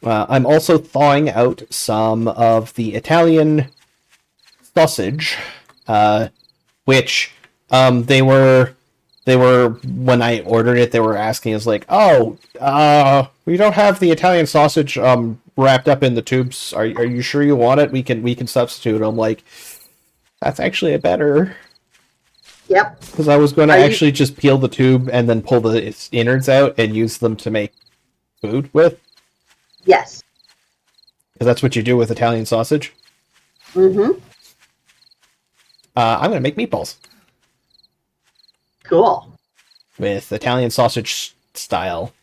I'm also thawing out some of the Italian sausage, which they were when I ordered it, they were asking us like, oh, we don't have the Italian sausage wrapped up in the tubes. Are you sure you want it? We can substitute. I'm like, that's actually a better. Yep. Because I was going to actually just peel the tube and then pull the innards out and use them to make food with. Yes. Because that's what you do with Italian sausage. Mm-hmm. I'm going to make meatballs. Cool. With Italian sausage style.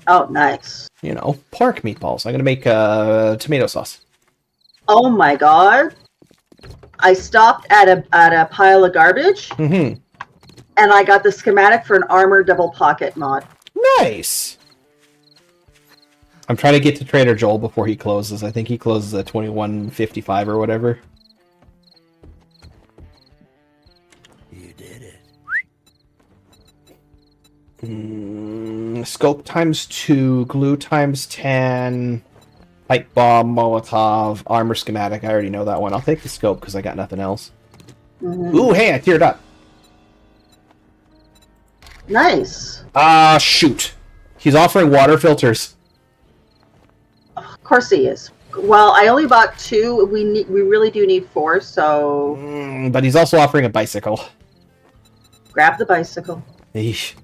Oh, nice. You know, pork meatballs. I'm going to make tomato sauce. Oh my god. I stopped at a pile of garbage. Mm-hmm. And I got the schematic for an armor double pocket mod. Nice! I'm trying to get to Trader Joel before he closes. I think he closes at 21:55 or whatever. You did it. Scope ×2, glue ×10, pipe bomb, Molotov, armor schematic. I already know that one. I'll take the scope because I got nothing else. Mm-hmm. Ooh, hey, I teared up. Nice. Shoot. He's offering water filters. Of course he is. Well, I only bought 2. We really do need 4, so... But he's also offering a bicycle. Grab the bicycle. Eesh.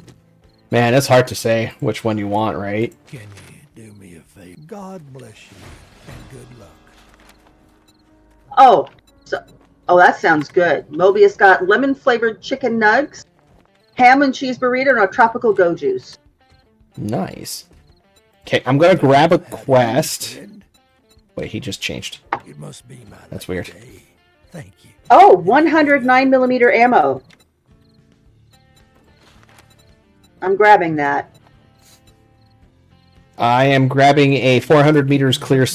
Man, it's hard to say which one you want, right? Can you do me a favor? God bless you, and good luck. Oh, that sounds good. Mobius got lemon-flavored chicken nugs, ham and cheese burrito, and a tropical go juice. Nice. Okay, I'm gonna grab a quest. Wait, he just changed. It must be my That's weird. day. Thank you. Oh, 109mm ammo. I'm grabbing that. I am grabbing a 400 meters clear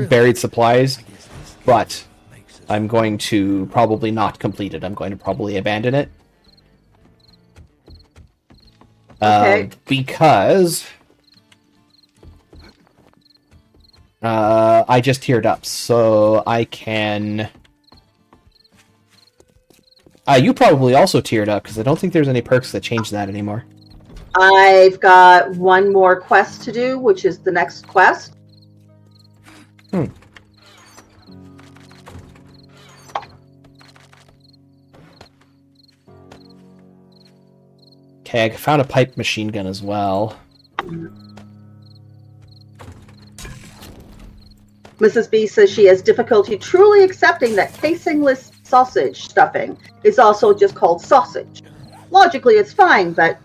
buried supplies, but I'm going to probably not complete it. I'm going to probably abandon it. Okay. Because I just tiered up, so I can... you probably also tiered up, because I don't think there's any perks that change that anymore. I've got one more quest to do, which is the next quest. Okay, I found a pipe machine gun as well. Mrs. B says she has difficulty truly accepting that casingless sausage stuffing is also just called sausage. Logically, it's fine, but...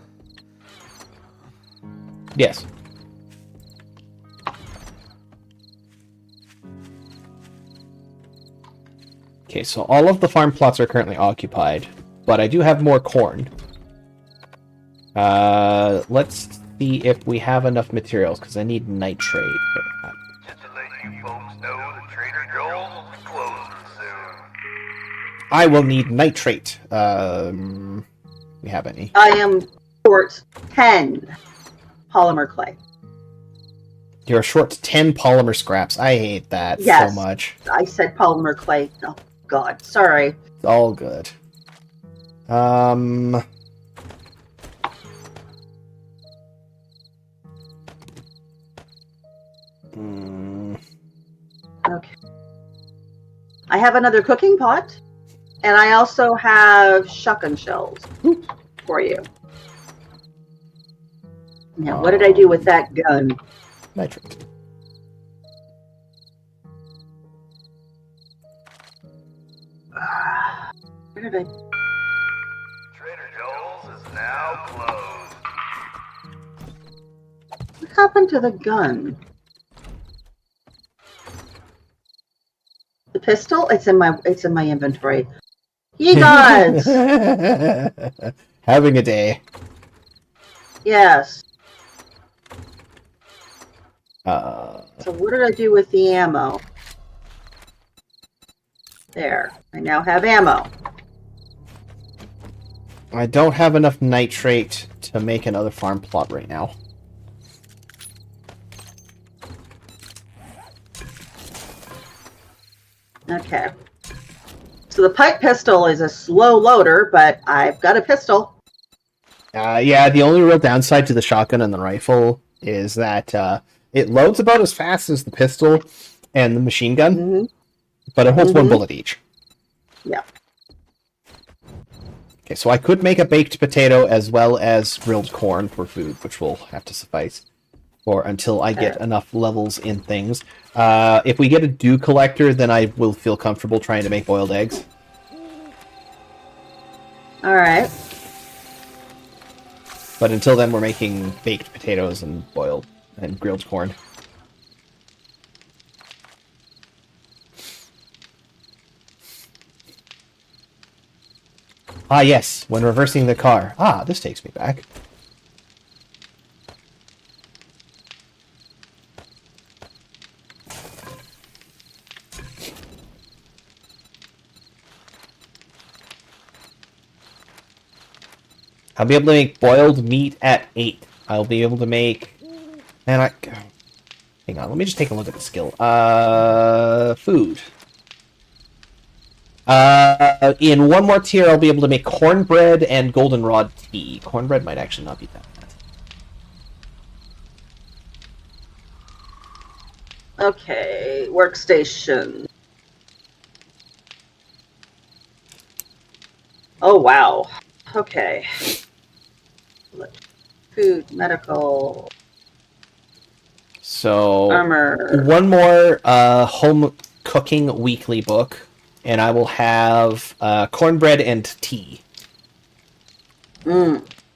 Yes. Okay, so all of the farm plots are currently occupied, but I do have more corn. Let's see if we have enough materials, because I need nitrate for that. Just to let you folks know that Trader Joel's will be closing soon. I will need nitrate. We have any? I am short 10 polymer clay. You're short 10 polymer scraps. I hate that Yes. so much. I said polymer clay. Oh, God. Sorry. It's all good. Okay. I have another cooking pot, and I also have shotgun shells for you. Now, what did I do with that gun? Nitrate. Where did I... Trader Joel's is now closed. What happened to the gun? The pistol? It's in my inventory. Ye gods! Having a day. Yes. So what did I do with the ammo? There. I now have ammo. I don't have enough nitrate to make another farm plot right now. Okay. So the pipe pistol is a slow loader, but I've got a pistol. Yeah, the only real downside to the shotgun and the rifle is that it loads about as fast as the pistol and the machine gun, Mm-hmm. but it holds one bullet each. Yeah. Okay, so I could make a baked potato as well as grilled corn for food, which will have to suffice for until I get enough levels in things. If we get a dew collector, then I will feel comfortable trying to make boiled eggs. All right. But until then, we're making baked potatoes and boiled and grilled corn. Ah, yes, when reversing the car. Ah, this takes me back. I'll be able to make boiled meat at 8. I'll be able to make... Man, hang on, let me just take a look at the skill. Food. In one more tier, I'll be able to make cornbread and goldenrod tea. Cornbread might actually not be that bad. Okay. Workstation. Oh, wow. Okay. Food, medical, So, armor. one more home cooking weekly book, and I will have cornbread and tea.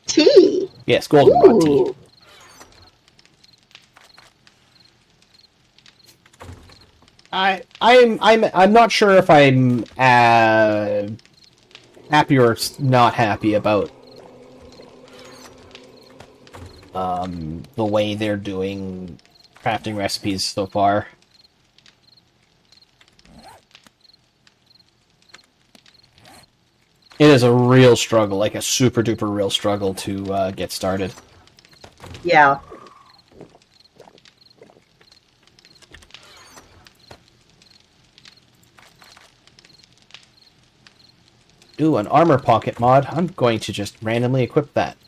Tea. Yes, goldenrod tea. Ooh. I'm not sure if I'm happy or not happy about the way they're doing crafting recipes so far. It is a real struggle, like a super duper real struggle to get started. Yeah. Ooh, an armor pocket mod. I'm going to just randomly equip that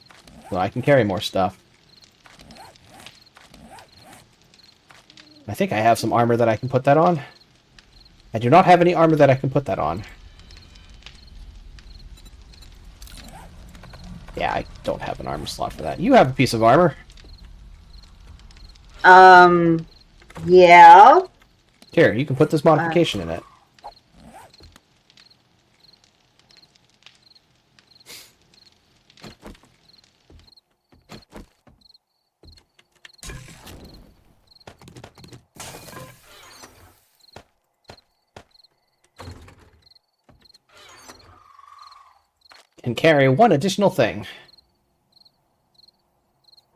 so I can carry more stuff. I think I have some armor that I can put that on. I do not have any armor that I can put that on. Yeah, I don't have an armor slot for that. You have a piece of armor. Yeah. Here, you can put this modification in it. And carry one additional thing.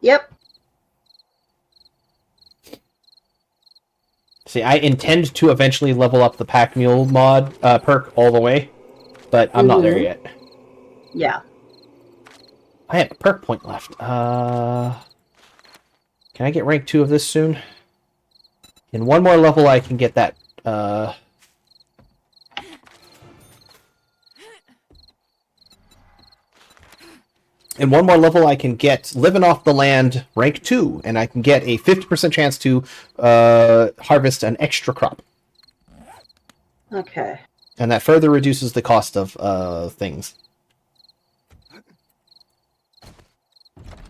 Yep. See, I intend to eventually level up the Pack Mule mod perk all the way, but I'm not there yet. Yeah. I have a perk point left. Can I get rank 2 of this soon? In one more level, I can get that. In one more level, I can get Living Off the Land rank 2, and I can get a 50% chance to harvest an extra crop. Okay. And that further reduces the cost of things.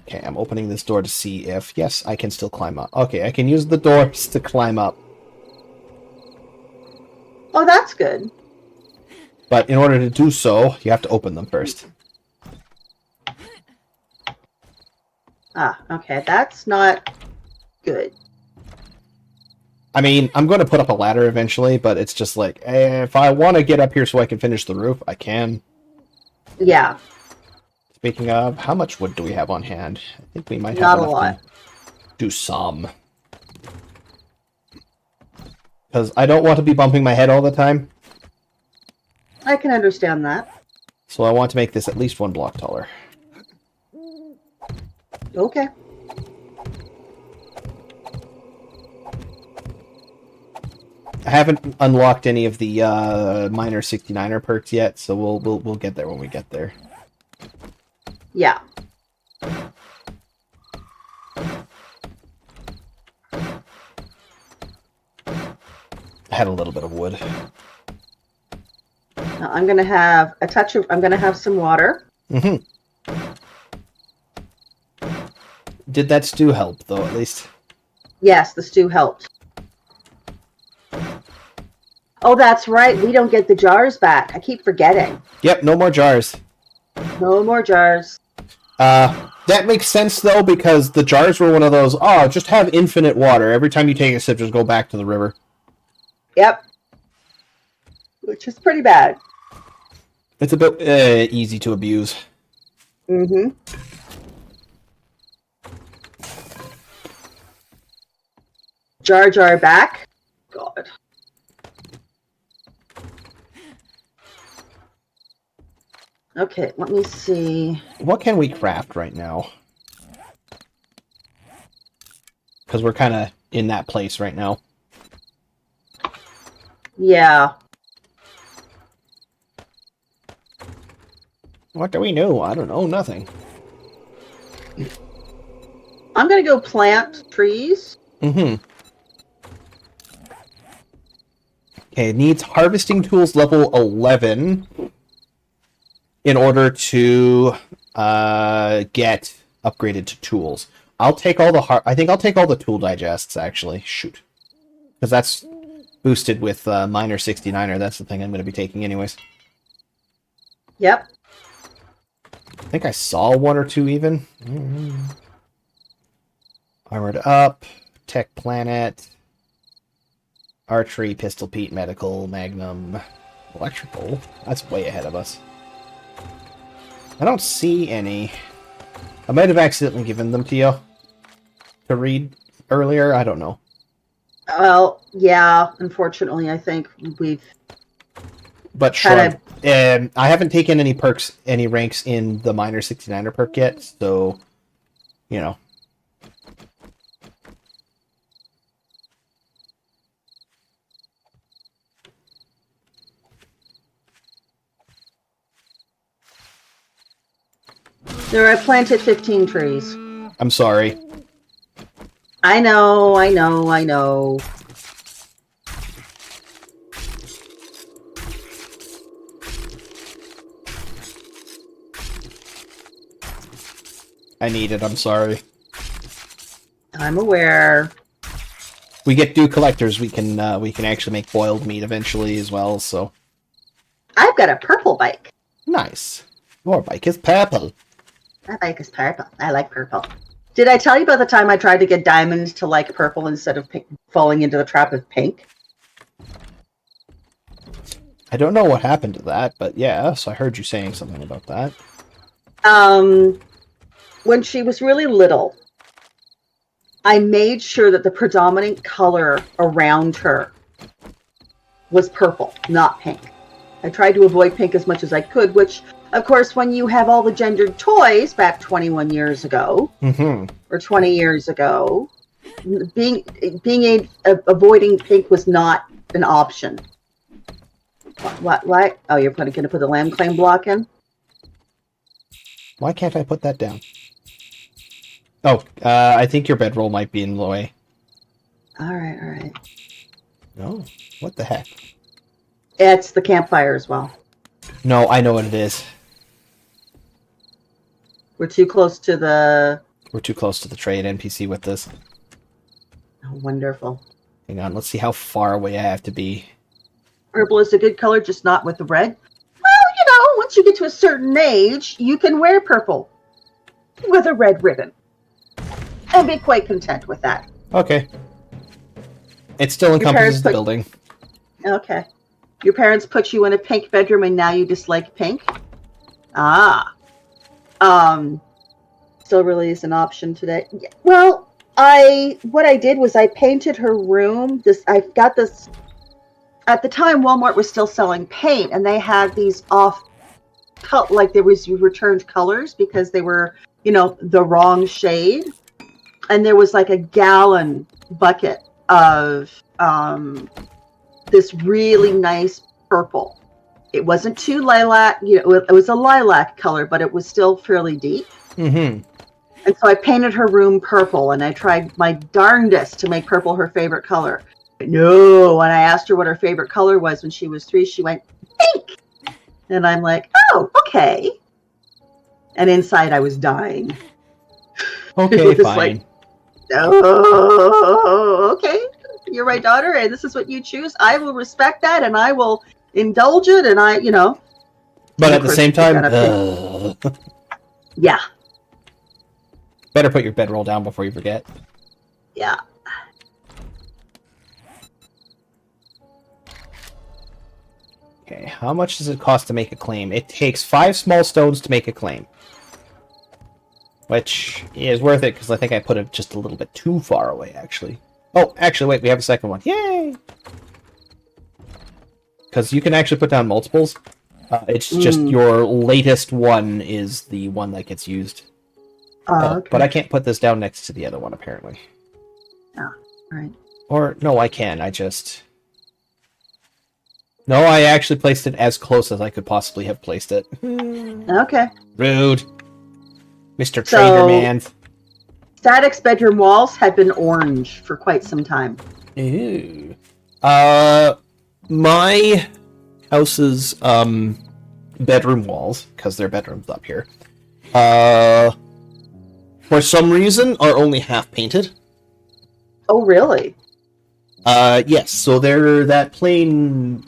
Okay, I'm opening this door to see if... Yes, I can still climb up. Okay, I can use the doors to climb up. Oh, that's good. But in order to do so, you have to open them first. Ah, okay. That's not good. I mean, I'm going to put up a ladder eventually, but it's just like, if I want to get up here so I can finish the roof, I can. Yeah. Speaking of, how much wood do we have on hand? I think we might have Not a enough lot. to do some. Because I don't want to be bumping my head all the time. I can understand that. So I want to make this at least 1 block taller. Okay. I haven't unlocked any of the minor 69er perks yet, so we'll get there when we get there. Yeah. I had a little bit of wood. Now I'm gonna have a touch of. I'm gonna have some water. Mm-hmm. Did that stew help, though, at least? Yes, the stew helped. Oh, that's right. We don't get the jars back. I keep forgetting. Yep, no more jars. No more jars. That makes sense, though, because the jars were one of those, just have infinite water. Every time you take a sip, just go back to the river. Yep. Which is pretty bad. It's a bit easy to abuse. Mm-hmm. Jar Jar back. God. Okay, let me see. What can we craft right now? Because we're kind of in that place right now. Yeah. What do we know? I don't know. Nothing. I'm going to go plant trees. Mm-hmm. Okay, it needs harvesting tools level 11 in order to get upgraded to tools. I'll take all the I think I'll take all the tool digests, actually. Shoot. Because that's boosted with minor 69er. That's the thing I'm going to be taking anyways. Yep. I think I saw one or two even. Armored up, tech planet, archery, pistol pete, medical, magnum, electrical. That's way ahead of us. I don't see any. I might have accidentally given them to you to read earlier. I don't know. Well, yeah, unfortunately, I think we've... But shrug. I haven't taken any perks, any ranks in the minor 69er perk yet, so, you know. I planted 15 trees. I'm sorry. I know, I know, I know. I need it, I'm sorry. I'm aware. We get dew collectors, we can actually make boiled meat eventually as well, so. I've got a purple bike. Nice. Your bike is purple. My bike is purple. I like purple. Did I tell you about the time I tried to get diamonds to like purple instead of falling into the trap of pink? I don't know what happened to that, but yeah, so I heard you saying something about that. When she was really little, I made sure that the predominant color around her was purple, not pink. I tried to avoid pink as much as I could, which, of course, when you have all the gendered toys back 21 years ago, or 20 years ago, avoiding pink was not an option. What? Oh, you're going to put the land claim block in? Why can't I put that down? Oh, I think your bedroll might be in the way. All right. No, what the heck? It's the campfire as well. No, I know what it is. We're too close to the... We're too close to the trade NPC with this. Oh, wonderful. Hang on, let's see how far away I have to be. Purple is a good color, just not with the red. Well, once you get to a certain age, you can wear purple with a red ribbon. And be quite content with that. Okay. It still encompasses the building. Okay. Your parents put you in a pink bedroom and now you dislike pink? Ah. Still really is an option today. Well, what I did was I painted her room. I got this... At the time, Walmart was still selling paint, and they had these there was returned colors because they were, the wrong shade. And there was like a gallon bucket of this really nice purple. It wasn't too lilac, you know, it was a lilac color, but it was still fairly deep. Mm-hmm. And so I painted her room purple, and I tried my darndest to make purple her favorite color. But no, when I asked her what her favorite color was when she was 3, she went, pink. And I'm like, oh, okay. And inside I was dying. Okay, It was fine. like, oh, okay. You're my daughter, and this is what you choose. I will respect that, and I will indulge it, and I, you know. But And at of the course, same we got time, a yeah, better put your bedroll down before you forget. yeah. Okay, how much does it cost to make a claim? It takes 5 small stones to make a claim. Which is worth it, because I think I put it just a little bit too far away, actually. Oh, actually, wait, we have a second one. Yay! Because you can actually put down multiples. It's just your latest one is the one that gets used. Okay. But I can't put this down next to the other one, apparently. Yeah, right. Or, no, I can, I just... No, I actually placed it as close as I could possibly have placed it. Okay. Rude. Mr. So- Trader Man. Static's bedroom walls had been orange for quite some time. Ooh. My house's, bedroom walls, because they're bedrooms up here, for some reason, are only half painted. Oh, really? Yes, so they're that plain,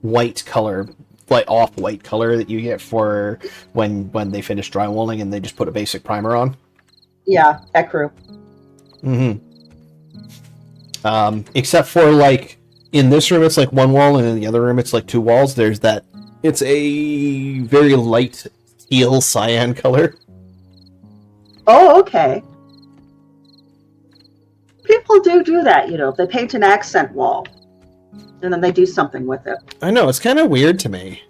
white color, like off-white color that you get for when they finish drywalling and they just put a basic primer on. Yeah, ecru. Mm-hmm. Except for, like, in this room it's like one wall, and in the other room it's like 2 walls. There's that... It's a very light teal cyan color. Oh, okay. People do that, you know. They paint an accent wall, and then they do something with it. I know, it's kind of weird to me.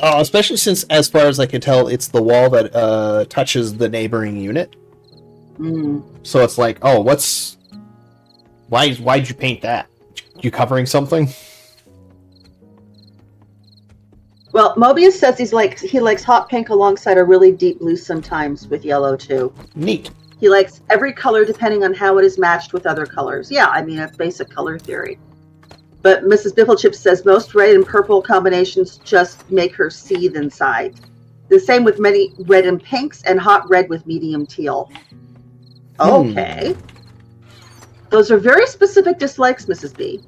Especially since, as far as I can tell, it's the wall that touches the neighboring unit. Mm. So it's like, oh, what's... Why'd you paint that? You covering something? Well, Mobius says he likes hot pink alongside a really deep blue sometimes with yellow too. Neat. He likes every color depending on how it is matched with other colors. Yeah, I mean, that's basic color theory. But Mrs. Bifflechip says most red and purple combinations just make her seethe inside. The same with many red and pinks and hot red with medium teal. Okay. Those are very specific dislikes, Mrs. B.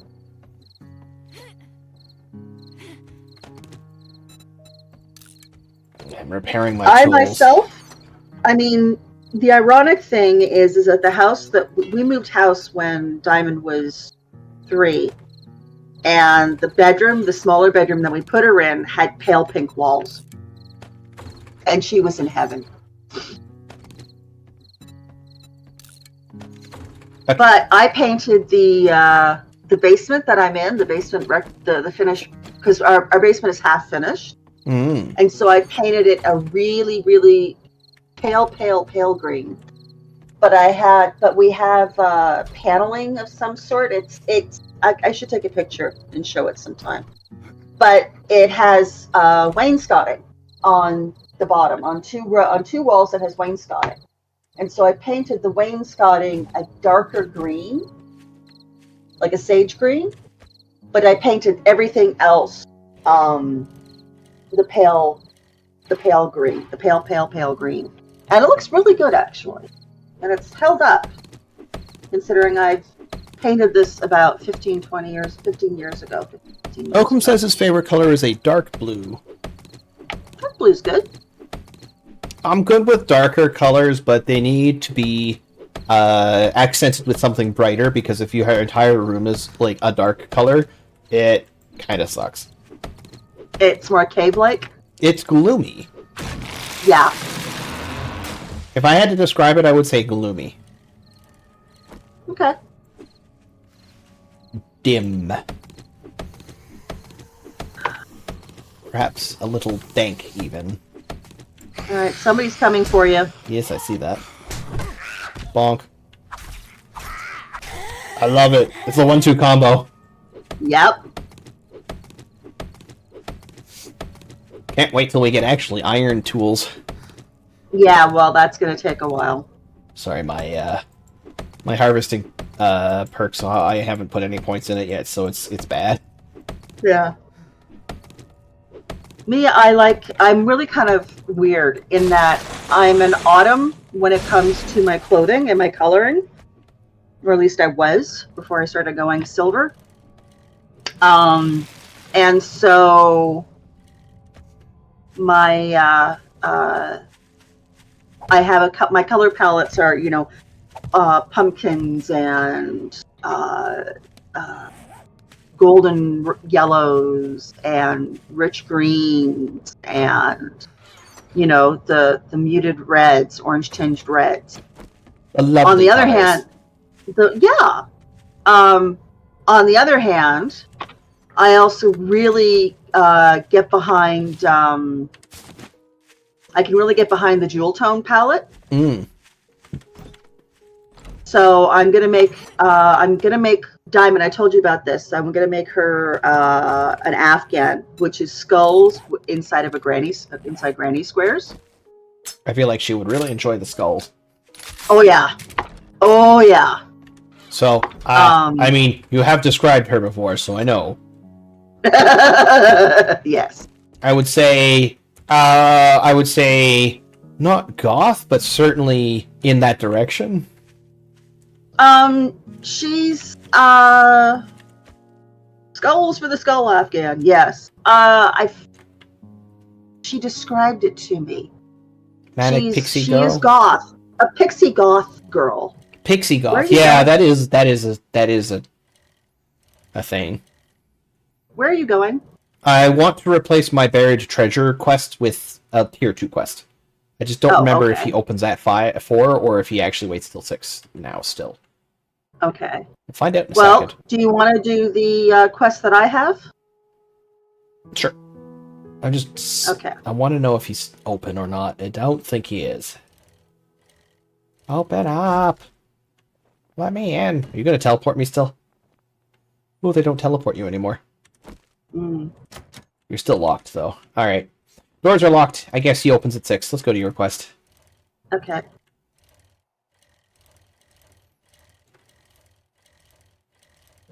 I'm repairing my I tools. myself, I mean, the ironic thing is that the house that we moved house when Diamond was 3, and the bedroom, the smaller bedroom that we put her in, had pale pink walls, and she was in heaven. But I painted the basement that I'm in, the basement, the finish, because our basement is half finished. And so I painted it a really, really pale green. But we have paneling of some sort. I should take a picture and show it sometime. But it has wainscoting on the bottom, on two walls that has wainscoting. And so I painted the wainscoting a darker green, like a sage green. But I painted everything else the pale green, the pale green. And it looks really good, actually. And it's held up, considering I've painted this about 15 years ago. Oakham says his favorite color is a dark blue. Dark blue's good. I'm good with darker colors, but they need to be accented with something brighter, because if your entire room is like a dark color, it kind of sucks. It's more cave-like? It's gloomy. Yeah. If I had to describe it, I would say gloomy. Okay. Dim. Perhaps a little dank, even. Alright, somebody's coming for you. Yes, I see that. Bonk. I love it. It's a 1-2 combo. Yep. Can't wait till we get actually iron tools. Yeah, well, that's going to take a while. Sorry, my harvesting perks, I haven't put any points in it yet, so it's bad. Yeah. Me, I'm really kind of weird in that I'm an autumn when it comes to my clothing and my coloring, or at least I was before I started going silver. And so my I have my color palettes are, pumpkins and golden yellows and rich greens and the muted reds, orange tinged reds. A lovely On the other colors. hand, on the other hand, I also really get behind. I can really get behind the jewel tone palette. So I'm gonna make Diamond. I told you about this. I'm gonna make her an Afghan, which is skulls inside of granny squares. I feel like she would really enjoy the skulls. Oh yeah, oh yeah. So, I mean, you have described her before, so I know. Yes. I would say not goth, but certainly in that direction. She's skulls for the skull Afghan. Yes. She described it to me. Manic pixie she girl. is goth, a pixie goth girl. Pixie Where are goth. you Yeah, going? that is a thing. Where are you going? I want to replace my buried treasure quest with a tier 2 quest. I just don't remember if okay. he opens at 4 or if he actually waits till 6 now still. Okay. We'll find out in a Well, second. do you want to do the quest that I have? Sure. Okay. I want to know if he's open or not. I don't think he is. Open up! Let me in. Are you going to teleport me still? Oh, they don't teleport you anymore. You're still locked, though. Alright. Doors are locked. I guess he opens at 6. Let's go to your quest. Okay.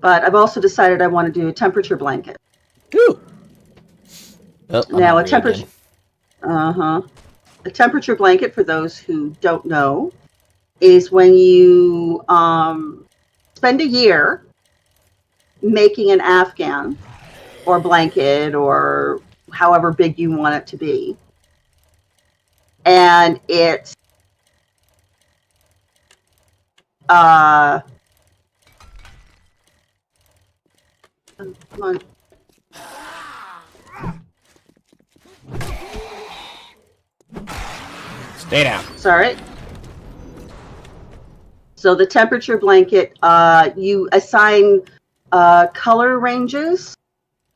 But I've also decided I want to do a temperature blanket. Ooh! Oh, I'm Now, a hungry temperature... again. A temperature blanket, for those who don't know, is when you spend a year making an Afghan or blanket or however big you want it to be. And it's come on. Stay down. Sorry. So the temperature blanket, you assign color ranges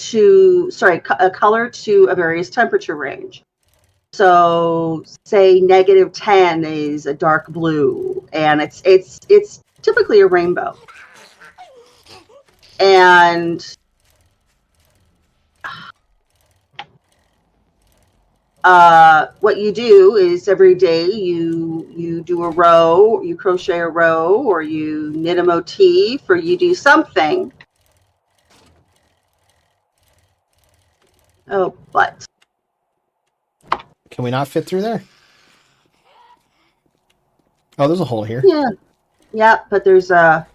a color to a various temperature range. So say -10 is a dark blue, and it's typically a rainbow. And what you do is every day you do a row, you crochet a row, or you knit a motif, or you do something. Oh, but Can we not fit through there? Oh, there's a hole here. yeah, but there's a.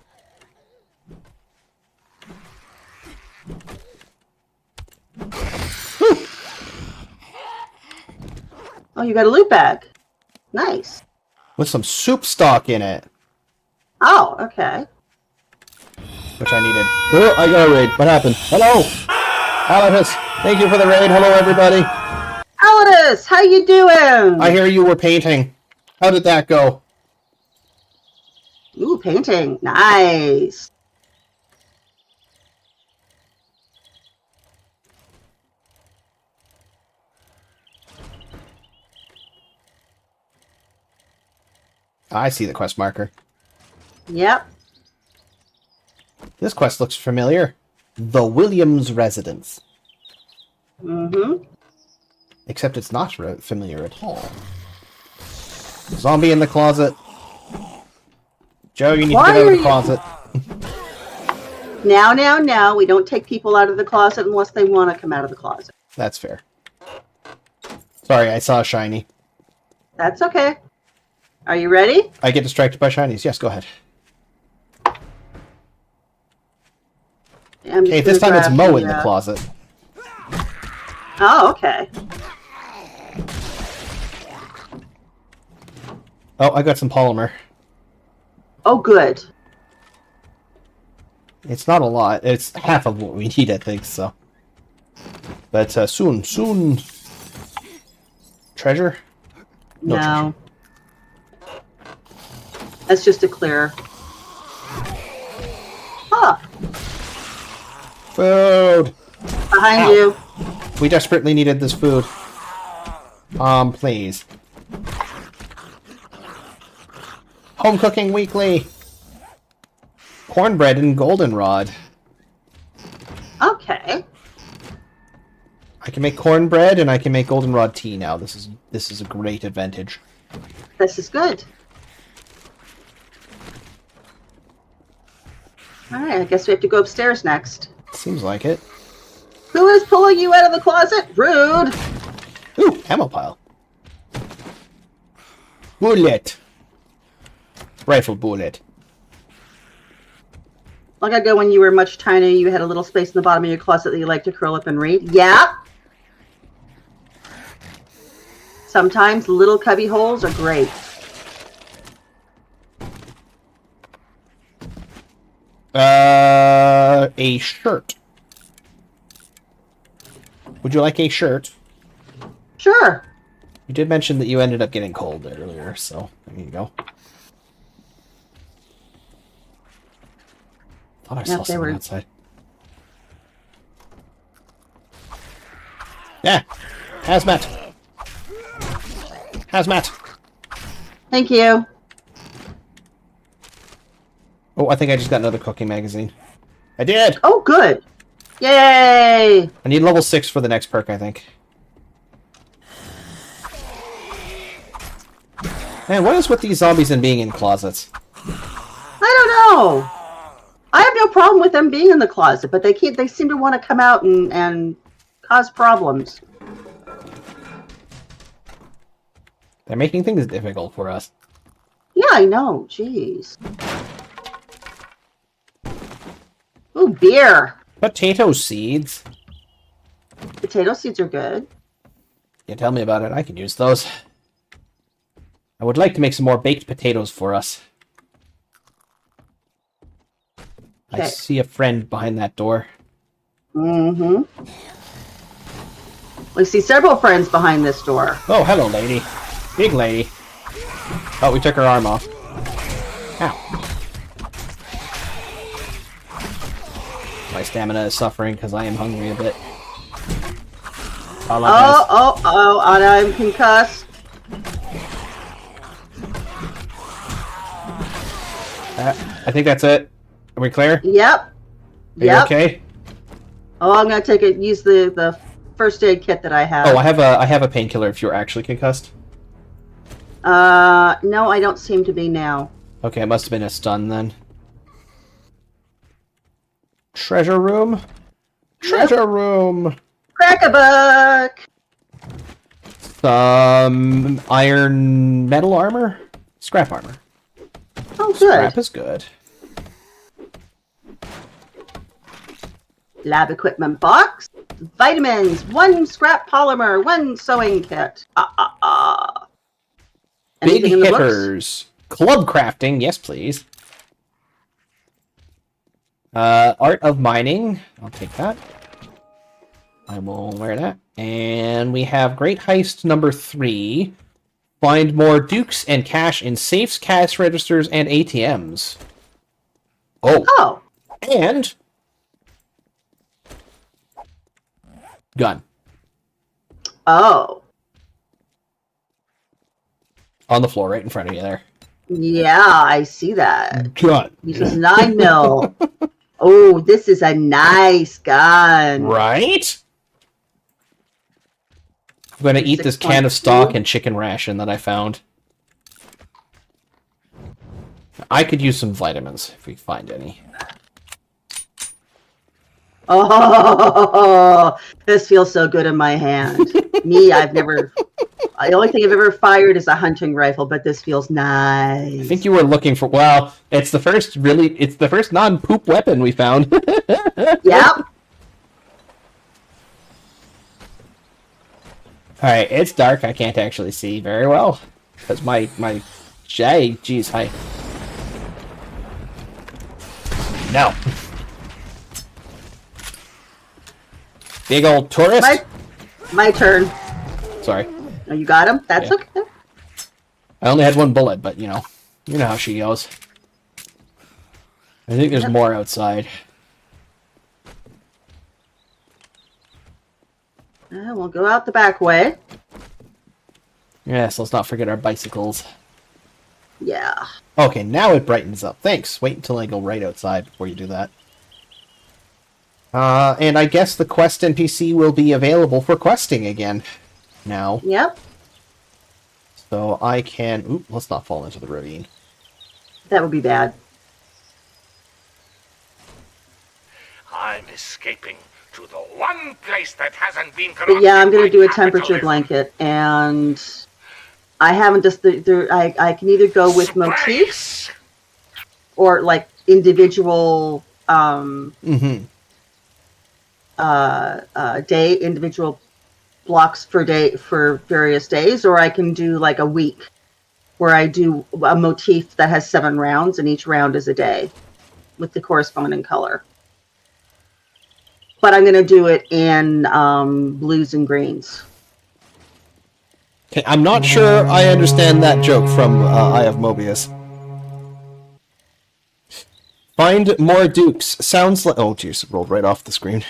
Oh, you got a loot bag. Nice. With some soup stock in it. Oh, okay. Which I needed. Oh, I got a raid. What happened? Hello! Alatus, thank you for the raid. Hello, everybody. Alatus, how you doing? I hear you were painting. How did that go? Ooh, painting. Nice. I see the quest marker. Yep. This quest looks familiar. The Williams residence. Mm-hmm. Except it's not familiar at all. Zombie in the closet. Joe, you need to Why get out of are the you- closet. Now. We don't take people out of the closet unless they want to come out of the closet. That's fair. Sorry, I saw a shiny. That's okay. Are you ready? I get distracted by shinies. Yes, go ahead. I'm just Okay, this gonna time it's grab Mo in the closet. Oh, okay. Oh, I got some polymer. Oh, good. It's not a lot. It's half of what we need, I think, so. But soon. Treasure? No. That's just a clear. Huh. Food! Behind Ow. you. We desperately needed this food. Please. Home Cooking Weekly! Cornbread and goldenrod. Okay. I can make cornbread and I can make goldenrod tea now. This is a great advantage. This is good. Alright, I guess we have to go upstairs next. Seems like it. Who is pulling you out of the closet? Rude! Ooh, ammo pile. Bullet. Rifle bullet. Long ago when you were much tinier, you had a little space in the bottom of your closet that you like to curl up and read. Yeah! Sometimes little cubby holes are great. A shirt. Would you like a shirt? Sure. You did mention that you ended up getting cold earlier, so there you go. Thought I saw Yep, they someone were- outside. Yeah, hazmat. Hazmat. Thank you. Oh, I think I just got another cooking magazine. I did. Oh, good. Yay! I need level 6 for the next perk, I think. Man, what is with these zombies and being in closets? I don't know. I have no problem with them being in the closet, but they seem to want to come out and cause problems. They're making things difficult for us. Yeah, I know. Jeez. Ooh, beer. Potato seeds. Potato seeds are good. Yeah, tell me about it. I can use those. I would like to make some more baked potatoes for us. I Okay. see a friend behind that door. Mm-hmm. We see several friends behind this door. Oh, hello, lady. Big lady. Oh, we took her arm off. Ow. My stamina is suffering because I am hungry a bit. Oh, and I'm concussed. I think that's it. Are we clear? Yep. Are you Yep. okay? Oh, I'm gonna use the first aid kit that I have. Oh, I have a painkiller if you're actually concussed. No, I don't seem to be now. Okay, it must have been a stun then. Treasure room? Treasure room! Crack a buck! Some iron metal armor? Scrap armor. Oh, good. Scrap is good. Lab equipment box. Vitamins. 1 scrap polymer. 1 sewing kit. Big Anything in the books? hitters. Club crafting, yes please. Art of mining. I'll take that. I will wear that. And we have Great Heist number 3. Find more dukes and cash in safes, cash registers, and ATMs. Oh. Oh. And gun. Oh. On the floor right in front of you there. Yeah, I see that. Gun. Uses 9 mil. Oh, this is a nice gun. Right? I'm gonna eat this can of 6.2. stock and chicken ration that I found. I could use some vitamins if we find any. Oh, this feels so good in my hand. Me, the only thing I've ever fired is a hunting rifle, but this feels nice. I think you were looking for, well, it's the first non-poop weapon we found. Yep. Alright, it's dark. I can't actually see very well. Because my jeez, hi. No. Big old tourist. My turn. Sorry. Oh, you got him? That's Yeah. okay. I only had one bullet, but you know how she goes. I think there's more outside. We'll go out the back way. Yes, let's not forget our bicycles. Yeah. Okay, now it brightens up. Thanks. Wait until I go right outside before you do that. And I guess the quest NPC will be available for questing again now. Yep. So I can... Oop, let's not fall into the ravine. That would be bad. I'm escaping to the one place that hasn't been But yeah, I'm going to do a corrupted by temperature capitalism. blanket, and I haven't just... I can either go with motifs Surprise! or, like, individual... individual blocks for various days, or I can do like a week where I do a motif that has 7 rounds and each round is a day with the corresponding color. But I'm going to do it in blues and greens. Okay, I'm not sure I understand that joke from Eye of Mobius. Find more dukes. Sounds like... Oh, jeez, it rolled right off the screen.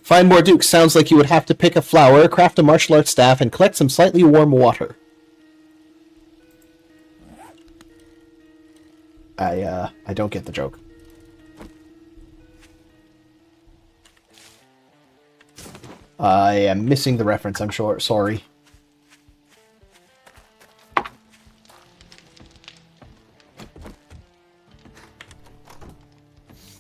Find more dukes. Sounds like you would have to pick a flower, craft a martial arts staff, and collect some slightly warm water. I don't get the joke. I am missing the reference, I'm sure. Sorry.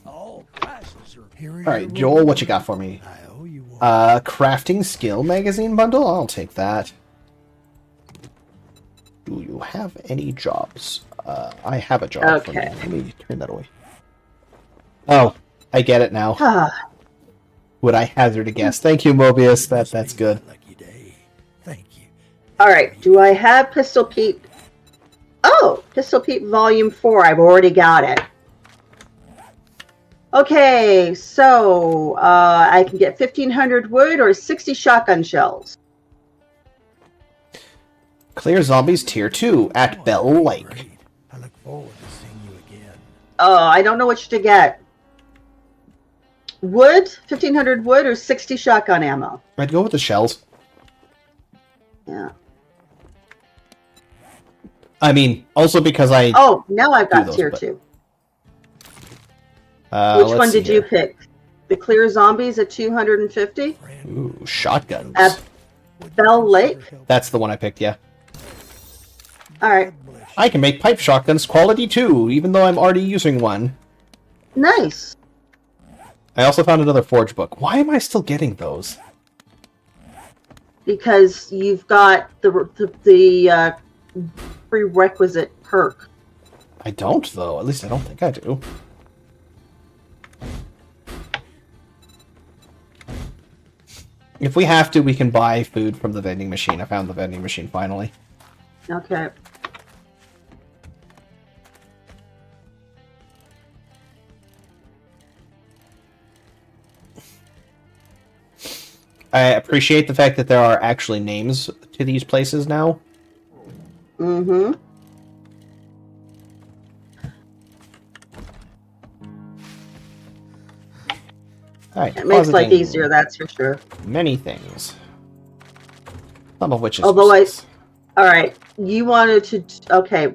All prices are here. Alright, Joel, what you got for me? I owe you one. Crafting skill magazine bundle? I'll take that. Do you have any jobs? I have a job for me. Okay. Let me turn that away. Oh, I get it now. Would I hazard a guess? Thank you, Mobius. That's good. Lucky day. Thank you. All right. Do I have Pistol Pete? Oh, Pistol Pete Volume 4. I've already got it. Okay, so I can get 1,500 wood or 60 shotgun shells. Clear zombies tier 2 at Bell Lake. Great. I look forward to seeing you again. Oh, I don't know which to get. Wood, 1,500 wood or 60 shotgun ammo. I'd go with the shells. Yeah. I mean, also because I... Oh, now I've got those, tier but- 2. let's Which one see did you here. pick? The clear zombies at 250? Ooh, shotguns. At Bell Lake? That's the one I picked, yeah. All right. I can make pipe shotguns quality 2, even though I'm already using one. Nice. I also found another forge book. Why am I still getting those? Because you've got the prerequisite perk. I don't, though. At least I don't think I do. If we have to, we can buy food from the vending machine. I found the vending machine finally. Okay. I appreciate the fact that there are actually names to these places now. Mm-hmm. Alright, It makes life depositing easier, that's for sure. many things. Some of which is Although useless. all right, you wanted to, okay.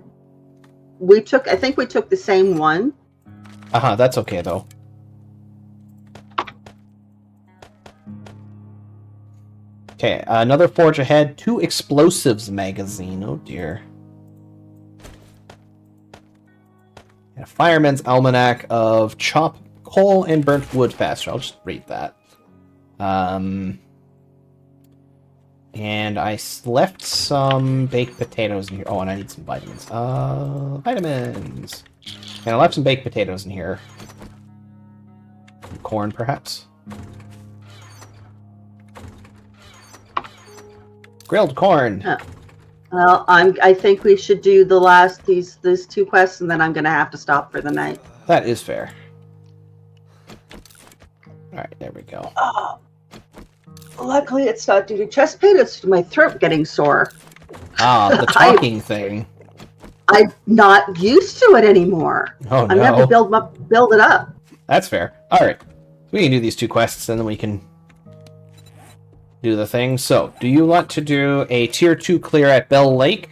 I think we took the same one. That's okay though. Okay, another forge ahead. 2 explosives magazine. Oh dear. And a fireman's almanac of chop coal and burnt wood faster. I'll just read that. And I left some baked potatoes in here. Oh, and I need some vitamins. Vitamins. And I left some baked potatoes in here. Corn, perhaps. Grilled corn. Well, I think we should do the last these 2 quests, and then I'm gonna have to stop for the night. That is fair. All right, there we go. Luckily, it's not due to chest pain. It's my throat getting sore. The talking thing. I'm not used to it anymore. Oh no. I'm gonna have to build it up. That's fair. All right, we can do these 2 quests, and then we can do the thing. So, do you want to do a tier 2 clear at Bell Lake,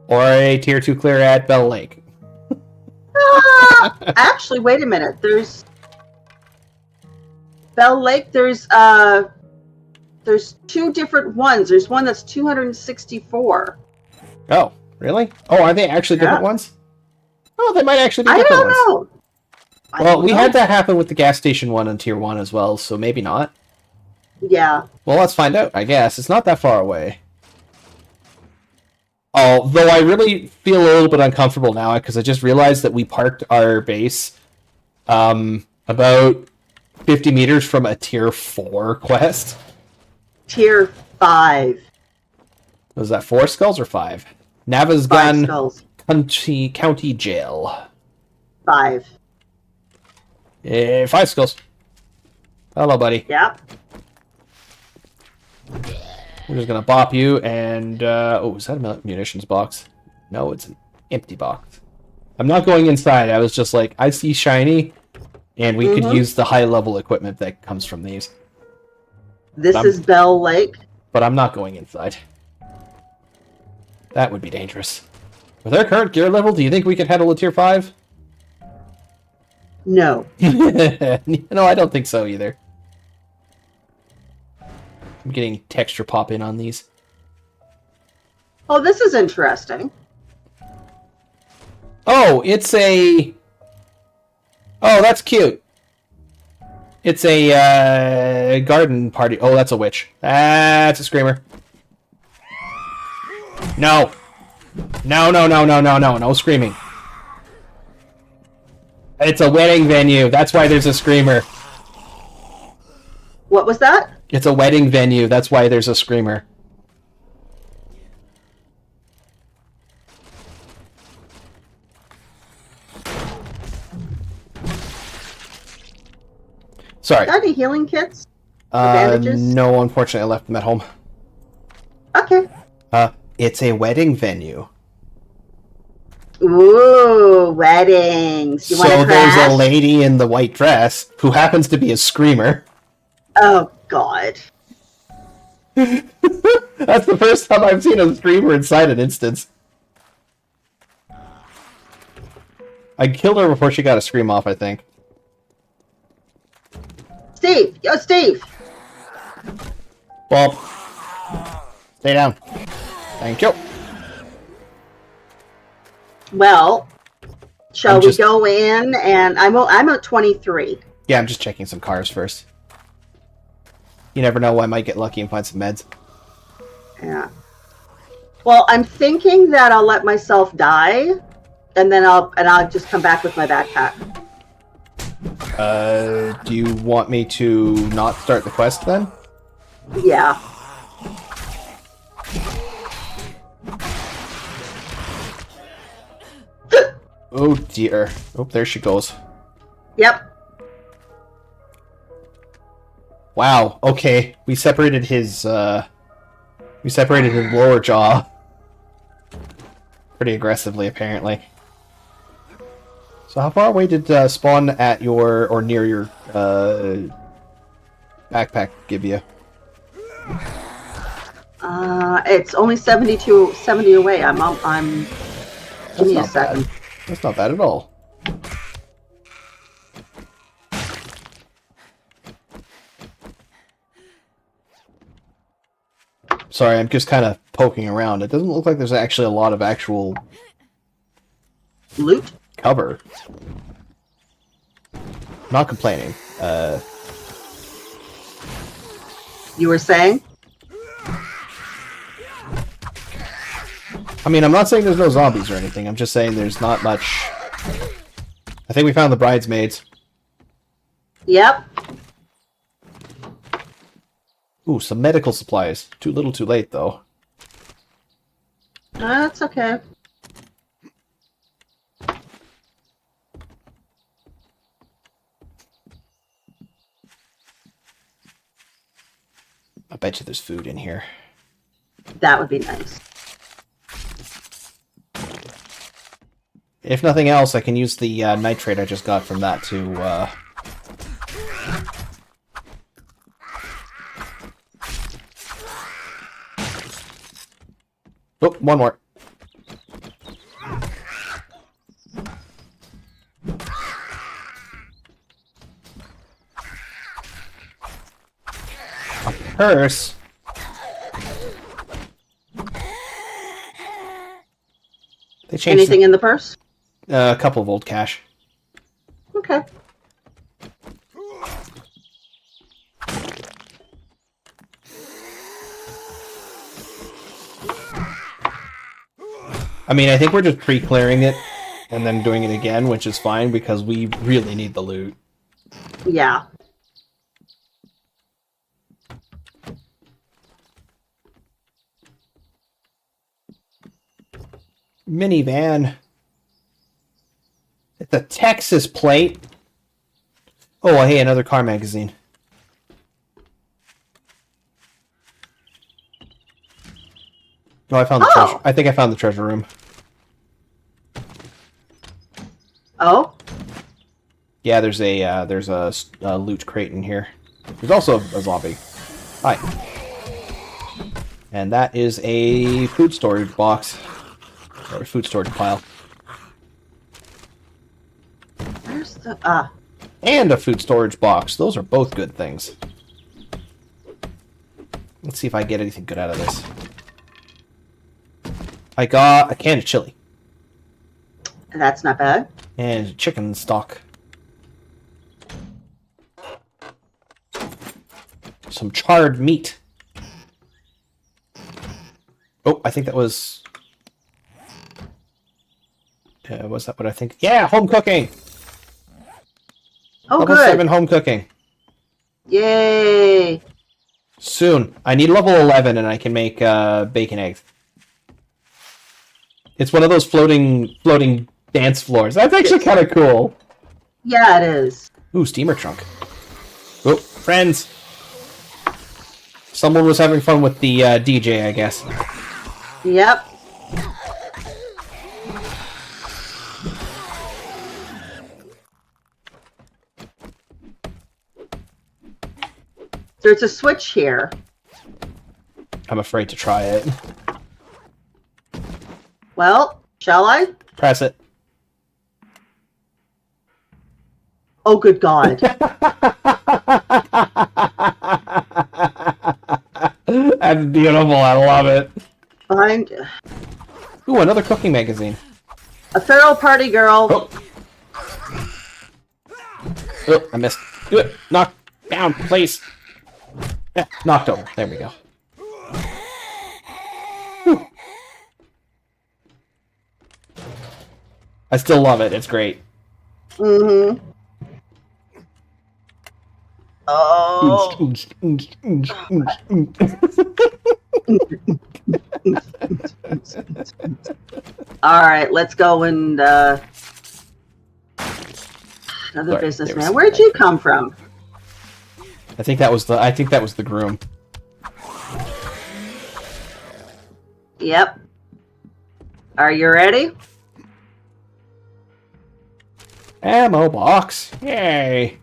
or a tier 2 clear at Bell Lake? Actually, wait a minute. There's Bell Lake. There's 2 different ones. There's one that's 264. Oh, really? Oh, are they actually different ones? Oh, they might actually be different ones. I don't know. Well, we had that happen with the gas station one on tier 1 as well, so maybe not. Yeah. Well, let's find out, I guess. It's not that far away. Although I really feel a little bit uncomfortable now, because I just realized that we parked our base about 50 meters from a tier 4 quest. Tier 5. Was that 4 skulls or 5? Nava's 5 Gun skulls. County Jail. 5. 5 skulls. Hello, buddy. Yep. We're just gonna bop you and oh, is that a munitions box? No, it's an empty box. I'm not going inside. I was just like, I see shiny, and we could use the high level equipment that comes from these. This is Bell Lake. But I'm not going inside. That would be dangerous. With our current gear level, do you think we could handle a tier 5? No. No, I don't think so either. I'm getting texture pop in on these. Oh, this is interesting. Oh, it's a... Oh, that's cute. It's a garden party. Oh, that's a witch. That's a screamer. No. No, no, no, no, no, no. No screaming. It's a wedding venue. That's why there's a screamer. What was that? It's a wedding venue. That's why there's a screamer. Sorry. Got any healing kits? Bandages? No, unfortunately, I left them at home. Okay. It's a wedding venue. Ooh, weddings. You want to So crash? there's a lady in the white dress who happens to be a screamer. Oh, God. That's the first time I've seen a screamer inside an instance. I killed her before she got a scream off, I think. Steve! Yo, Steve! Well, stay down. Thank you. Well, shall we go in? And I'm at 23. Yeah, I'm just checking some cars first. You never know, I might get lucky and find some meds. Yeah. Well, I'm thinking that I'll let myself die, and then I'll just come back with my backpack. Do you want me to not start the quest then? Yeah. Oh dear. Oh, there she goes. Yep. Wow, okay. We separated his lower jaw. Pretty aggressively, apparently. So how far away did spawn at your, or near your, backpack give you? It's only 70 away. I'm Give me a not bad. second. That's not bad at all. Sorry, I'm just kind of poking around. It doesn't look like there's actually a lot of actual Loot? cover. Not complaining. You were saying? I mean, I'm not saying there's no zombies or anything. I'm just saying there's not much. I think we found the bridesmaids. Yep. Ooh, some medical supplies. Too little too late, though. That's okay. I bet you there's food in here. That would be nice. If nothing else, I can use the nitrate I just got from that to... Oh, one more. A purse? They changed Anything in the purse? a couple of old cash. Okay. I mean, I think we're just pre-clearing it and then doing it again, which is fine because we really need the loot. Yeah. Minivan. It's a Texas plate. Oh, hey, another car magazine. Oh, I found the treasure. I think I found the treasure room. Oh? Yeah, there's a loot crate in here. There's also a zombie. Hi. And that is a food storage box. Or food storage pile. Where's the... And a food storage box. Those are both good things. Let's see if I get anything good out of this. I got a can of chili. That's not bad. And chicken stock. Some charred meat. Oh, I think that was... was that what I think? Yeah, home cooking! Oh, Level good. 7 home cooking. Yay. Soon. I need level 11 and I can make bacon eggs. It's one of those floating dance floors. That's actually kind of cool. Yeah, it is. Ooh, steamer trunk. Oh, friends. Someone was having fun with the DJ, I guess. Yep. There's a switch here. I'm afraid to try it. Well, shall I? Press it. Oh, good God. That's beautiful. I love it. Find Ooh, another cooking magazine. a feral party girl. Oh. Oh, I missed. Do it. Knock down, please. Yeah, knocked over. There we go. Whew. I still love it. It's great. Mm-hmm. Oh. All right, let's go and another Sorry, businessman. Where'd you come from? I think that was the groom. Yep. Are you ready? Ammo box. Yay.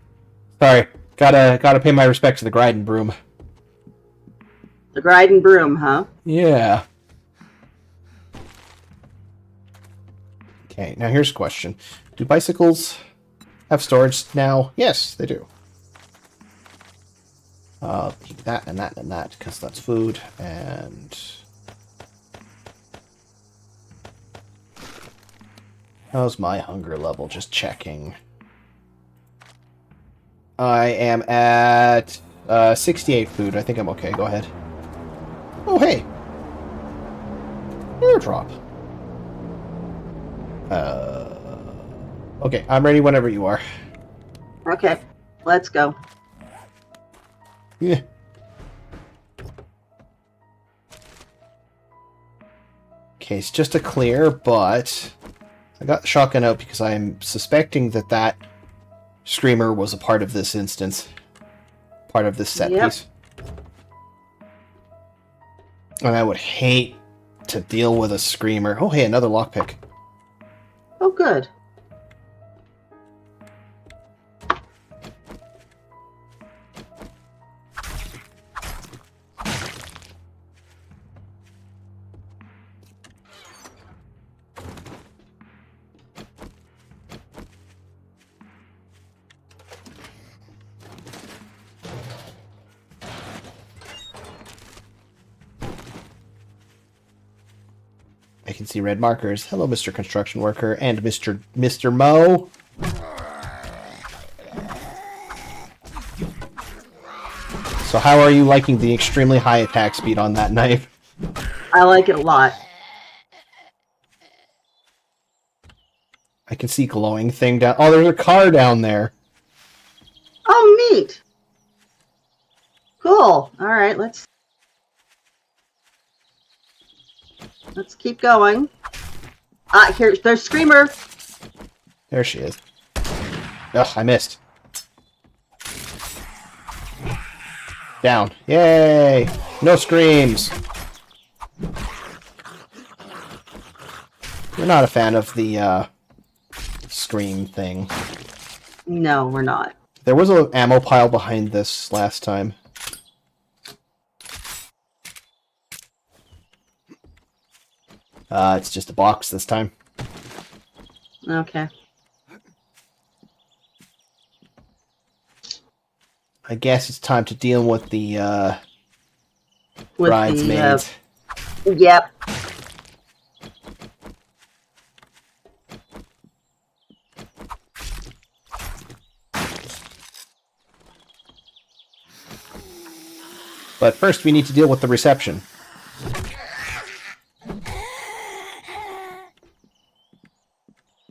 Sorry. Gotta pay my respects to the Griden broom. The Griden broom, huh? Yeah. Okay, now here's a question. Do bicycles have storage now? Yes, they do. Keep that and that and that, because that's food, and... How's my hunger level? Just checking. I am at 68 food. I think I'm okay. Go ahead. Oh, hey! Airdrop. Okay, I'm ready whenever you are. Okay, let's go. Yeah. Okay, it's just a clear, but I got the shotgun out because I'm suspecting that that screamer was a part of this instance. Part of this set piece. And I would hate to deal with a screamer. Oh, hey, another lockpick. Oh, good. I can see red markers. Hello, Mr. Construction Worker and Mr. Mo. So how are you liking the extremely high attack speed on that knife? I like it a lot. I can see glowing thing down... Oh, there's a car down there. Oh, neat. Cool. All right, let's keep going. There's Screamer. There she is. Ugh, I missed. Down. Yay! No screams! We're not a fan of the, scream thing. No, we're not. There was an ammo pile behind this last time. It's just a box this time. Okay. I guess it's time to deal with the, With bridesmaids. Yep. But first we need to deal with the reception.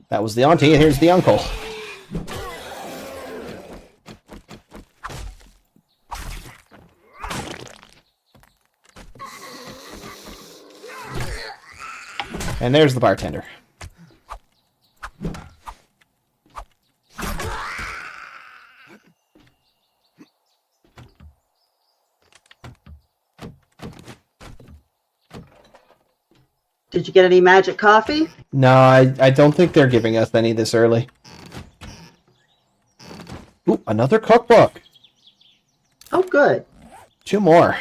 That was the auntie, and here's the uncle. And there's the bartender. Did you get any magic coffee? No, I don't think they're giving us any this early. Ooh, another cookbook. Oh, good. 2 more.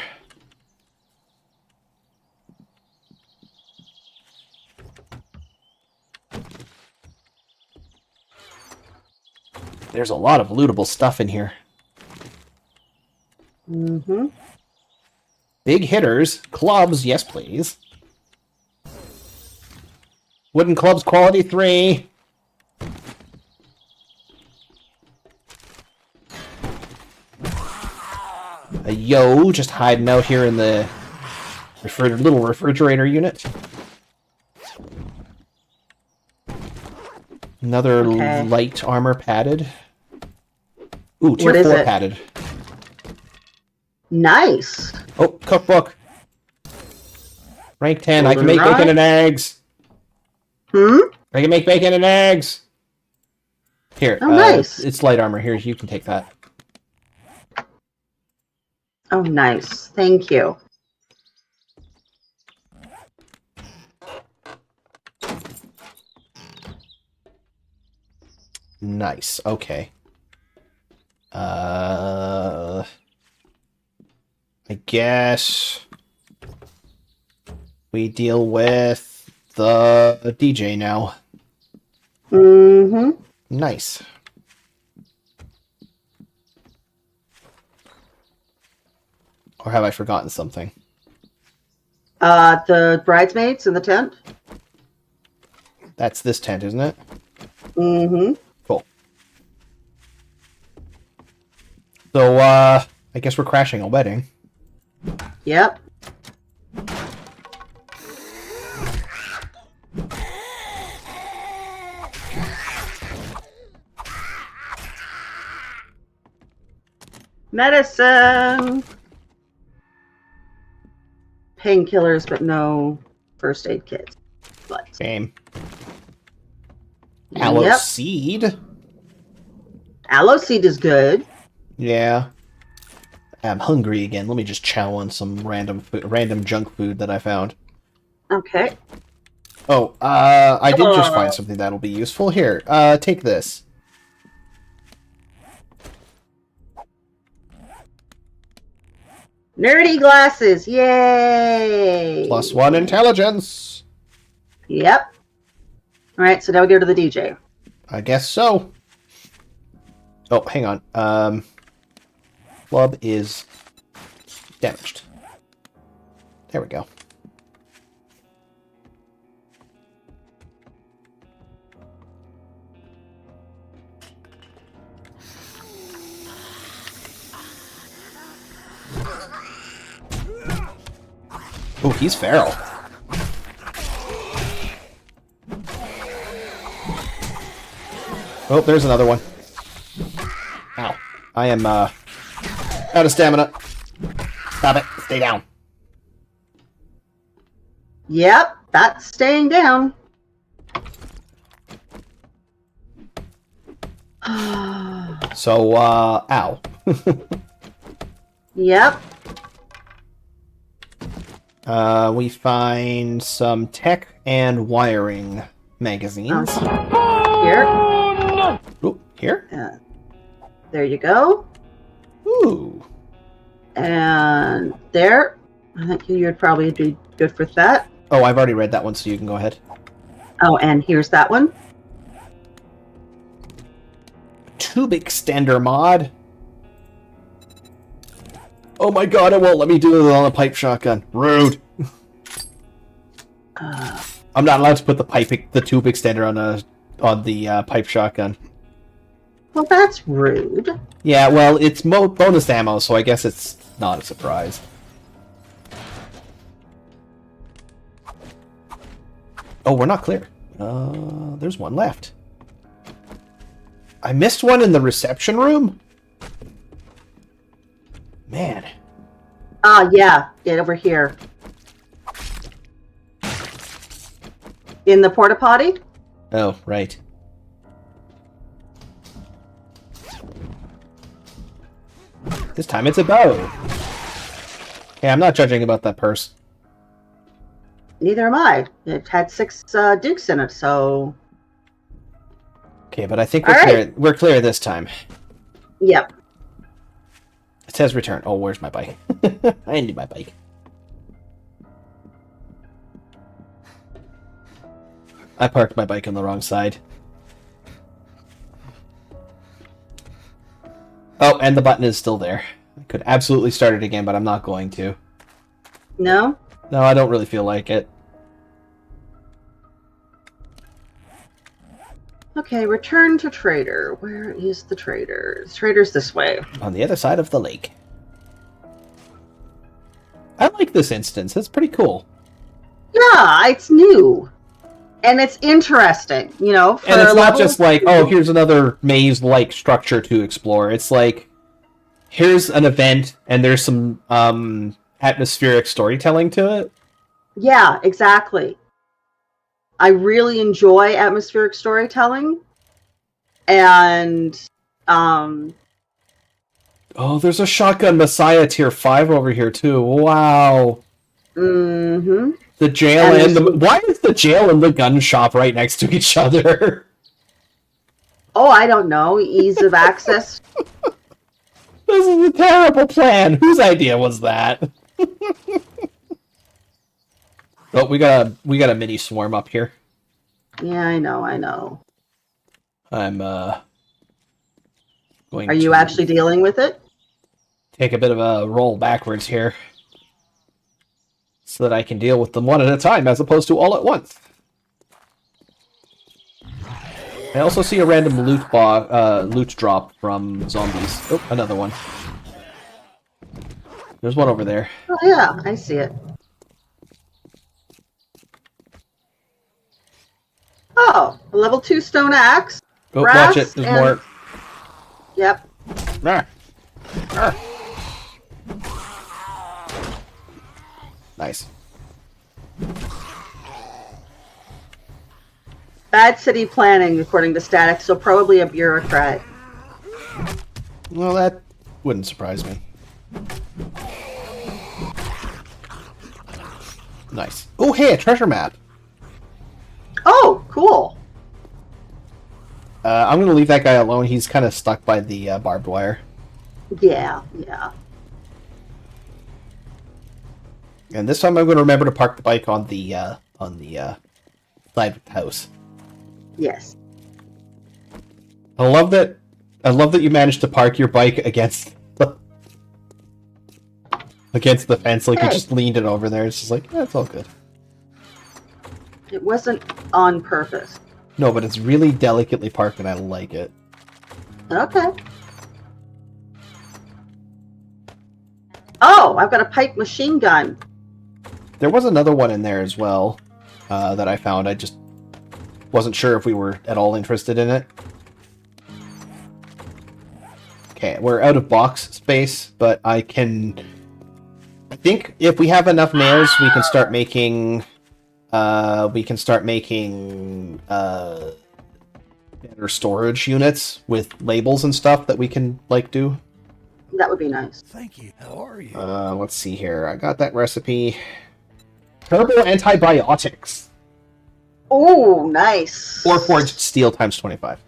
There's a lot of lootable stuff in here. Mm-hmm. Big hitters. Clubs, yes please. Wooden clubs quality 3. A yo just hiding out here in the little refrigerator unit. Another light armor padded. Ooh, tier 4 padded. Nice. Oh, cookbook. Rank 10. I can make bacon and eggs. I can make bacon and eggs. Here. Oh, nice. It's light armor. Here, you can take that. Oh, nice. Thank you. Nice. Okay. I guess we deal with the DJ now. Mm-hmm. Nice. Or have I forgotten something? The bridesmaids in the tent. That's this tent, isn't it? Mm-hmm. Cool. So, I guess we're crashing a wedding. Yep. Medicine. Painkillers, but no first aid kits. But Shame. Aloe yep. seed? Aloe seed is good. Yeah. I'm hungry again. Let me just chow on some random junk food that I found. Okay. Oh, I did just find something that'll be useful. Here, take this. Nerdy glasses. Yay! +1 intelligence. Yep. All right, so now we go to the DJ. I guess so. Oh, hang on. Club is damaged. There we go. Oh, he's feral. Oh, there's another one. Ow. I am, out of stamina. Stop it. Stay down. Yep, that's staying down. So, ow. Yep. We find some tech and wiring magazines. Here. Ooh, here? There you go. Ooh. And there. I think you'd probably be good for that. Oh, I've already read that one, so you can go ahead. Oh, and here's that one. Tube extender mod. Oh my god, it won't let me do it on a pipe shotgun. Rude. I'm not allowed to put the tube extender on the pipe shotgun. Well, that's rude. Yeah, well, it's bonus ammo, so I guess it's not a surprise. Oh, we're not clear. There's one left. I missed one in the reception room? Man. Yeah. Get over here. In the porta potty? Oh, right. This time it's a bow. Hey, I'm not judging about that purse. Neither am I. It had 6 dukes in it, so... Okay, but I think Alright. we're clear this time. Yep. It says return. Oh, where's my bike? I need my bike. I parked my bike on the wrong side. Oh, and the button is still there. I could absolutely start it again, but I'm not going to. No? No, I don't really feel like it. Okay, return to trader. Where is the trader? The trader's this way. On the other side of the lake. I like this instance. It's pretty cool. Yeah, it's new. And it's interesting, you know. And it's not just like, oh, here's another maze-like structure to explore. It's like, here's an event, and there's some atmospheric storytelling to it. Yeah, exactly. I really enjoy atmospheric storytelling. And, Oh, there's a Shotgun Messiah Tier 5 over here, too. Wow. mm-hmm. The jail and the... Why is the jail and the gun shop right next to each other? Oh, I don't know. Ease of access. This is a terrible plan. Whose idea was that? Oh, we got a mini swarm up here. Yeah, I know. I'm going Are you to actually dealing with it? take a bit of a roll backwards here so that I can deal with them one at a time as opposed to all at once. I also see a random loot drop from zombies. Oh, another one. There's one over there. Oh yeah, I see it. Oh, a level 2 stone axe. Oh, brass, watch it. There's and... more. Yep. Ah. Ah. Nice. Bad city planning, according to Static, so probably a bureaucrat. Well, that wouldn't surprise me. Nice. Oh, hey, a treasure map. Oh, cool. I'm going to leave that guy alone. He's kind of stuck by the barbed wire. Yeah, yeah. And this time I'm going to remember to park the bike on the side of the house. Yes. I love that you managed to park your bike against the fence. Like, you just leaned it over there. It's just like, that's all good. It wasn't on purpose. No, but it's really delicately parked, and I like it. Okay. Oh, I've got a pipe machine gun. There was another one in there as well that I found. I just wasn't sure if we were at all interested in it. Okay, we're out of box space, but I think if we have enough nails, we can start making better storage units with labels and stuff that we can like do. That would be nice. Thank you. How are you? Let's see here. I got that recipe. Turbo antibiotics. Oh, nice. Or forged steel times 25.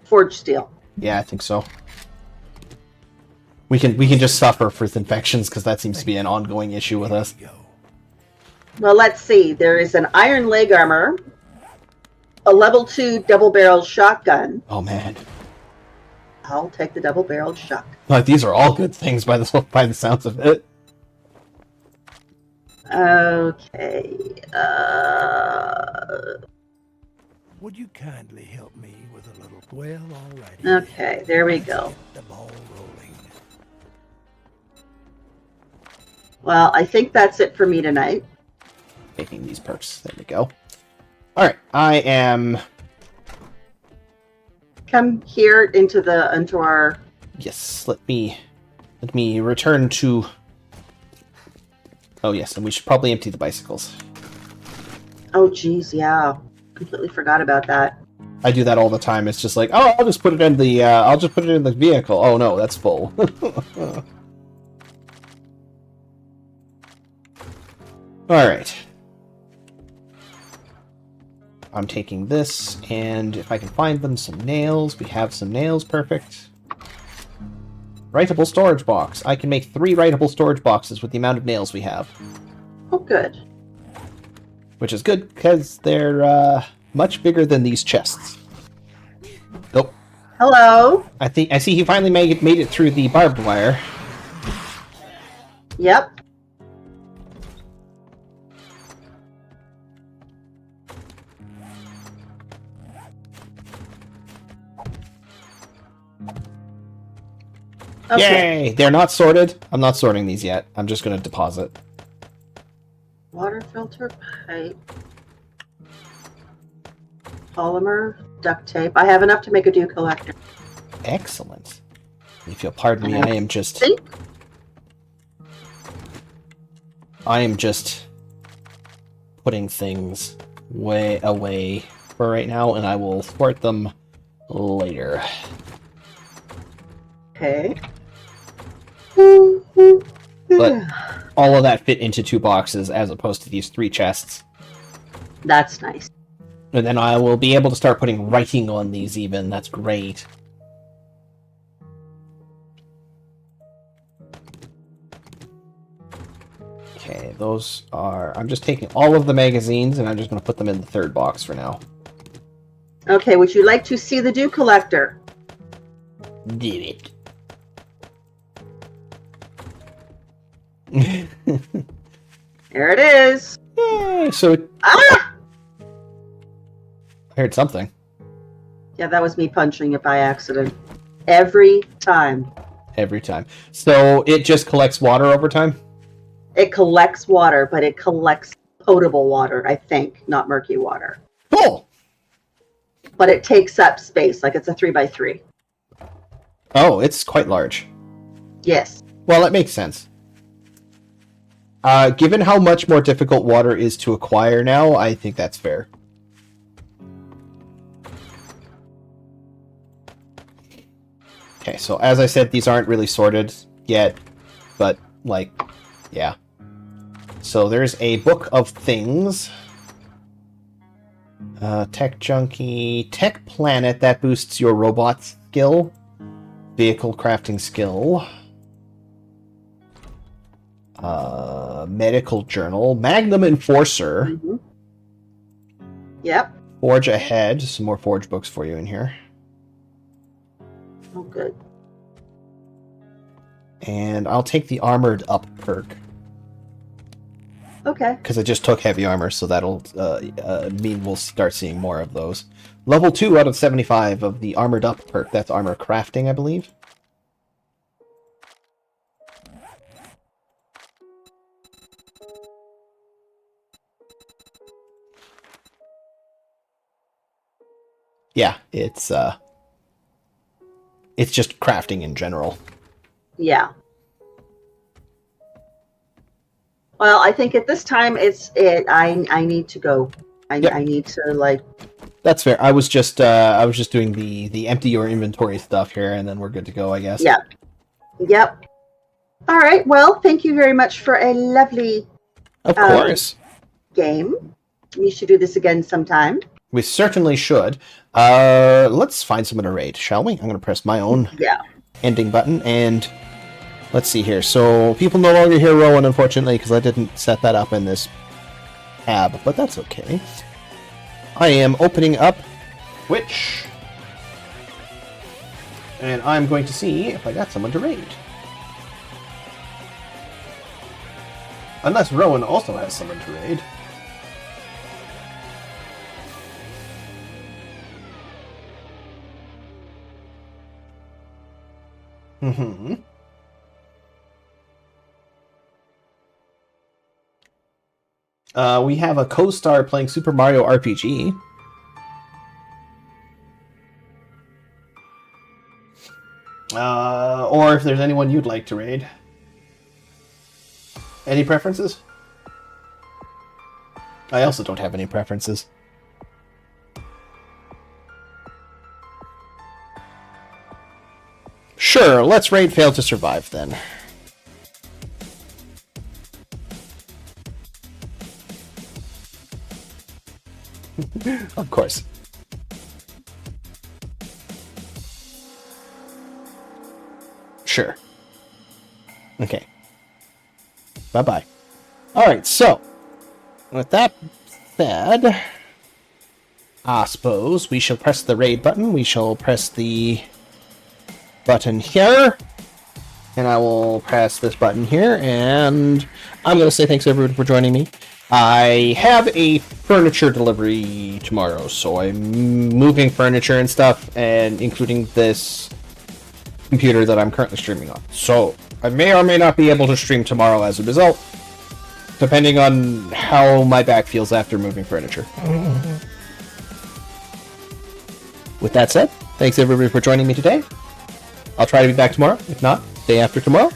Forged steel. Yeah, I think so. We can just suffer with infections because that seems to be an ongoing issue with us. Well, let's see. There is an iron leg armor, a level 2 double-barreled shotgun. Oh man, I'll take the double-barreled shotgun. like these are all good things by the sounds of it. Okay. Would you kindly help me with a little? Well, all righty. Okay, there we go. The ball rolling. Well, I think that's it for me tonight. Taking these perks. There we go. All right, I am. Come here into our. Yes, let me return to. Oh yes, and we should probably empty the bicycles. Oh, geez, yeah. Completely forgot about that. I do that all the time. It's just like, oh, I'll just put it in the vehicle. Oh no, that's full. All right. I'm taking this, and if I can find them some nails, we have some nails. Perfect. Writable storage box. I can make 3 writable storage boxes with the amount of nails we have. Oh, good. Which is good, because they're much bigger than these chests. Oh. Hello. I see he finally made it through the barbed wire. Yep. Okay. Yay! They're not sorted. I'm not sorting these yet. I'm just going to deposit. Water filter pipe. Polymer, duct tape. I have enough to make a dew collector. Excellent. If you'll pardon me, I am just putting things way away for right now, and I will sort them later. Okay. But all of that fit into 2 boxes as opposed to these 3 chests. That's nice. And then I will be able to start putting writing on these even. That's great. Okay, those are... I'm just taking all of the magazines and I'm just going to put them in the 3rd box for now. Okay, would you like to see the dew collector? Do it. There it is. Yay! So Ah! I heard something. Yeah, that was me punching it by accident. Every time. Every time. So it just collects water over time? It collects water, but it collects potable water, I think, not murky water. Cool! But it takes up space, like it's a 3x3. Oh, it's quite large. Yes. Well, that makes sense. Given how much more difficult water is to acquire now, I think that's fair. Okay, so as I said, these aren't really sorted yet, but, like, yeah. So there's a book of things. Tech Junkie, Tech Planet, that boosts your robot skill. Vehicle crafting skill. Medical journal. Magnum Enforcer. Mm-hmm. Yep. Forge Ahead. Some more Forge books for you in here. Oh, good. And I'll take the Armored Up perk. Okay. Because I just took Heavy Armor, so that'll mean we'll start seeing more of those. Level 2 out of 75 of the Armored Up perk. That's Armor Crafting, I believe. Yeah, it's just crafting in general. Yeah. Well, I think at this time I need to go. Yep. I need to, like. That's fair. I was just doing the empty your inventory stuff here, and then we're good to go, I guess. Yeah. Yep. All right. Well, thank you very much for a lovely Of course. game. We should do this again sometime. We certainly should. Let's find someone to raid, shall we? I'm going to press my own ending button, and let's see here. So, people no longer hear Rowan, unfortunately, because I didn't set that up in this tab, but that's okay. I am opening up Twitch, and I'm going to see if I got someone to raid. Unless Rowan also has someone to raid. Mm-hmm. We have a co-star playing Super Mario RPG. Or if there's anyone you'd like to raid. Any preferences? I also don't have any preferences. Sure, let's raid Fail to Survive then. Of course. Sure. Okay. Bye-bye. Alright, so, with that said, I suppose we shall press the raid button. We shall press the button here, and I will press this button here, and I'm going to say thanks everyone for joining me. I have a furniture delivery tomorrow, so I'm moving furniture and stuff, and including this computer that I'm currently streaming on. So, I may or may not be able to stream tomorrow as a result, depending on how my back feels after moving furniture. With that said, thanks everybody for joining me today. I'll try to be back tomorrow. If not, day after tomorrow.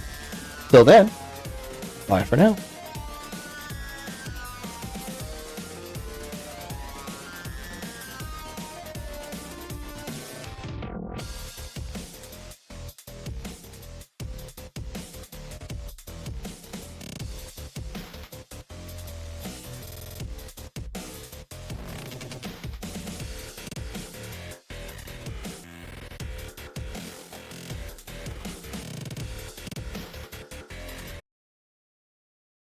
Till then, bye for now.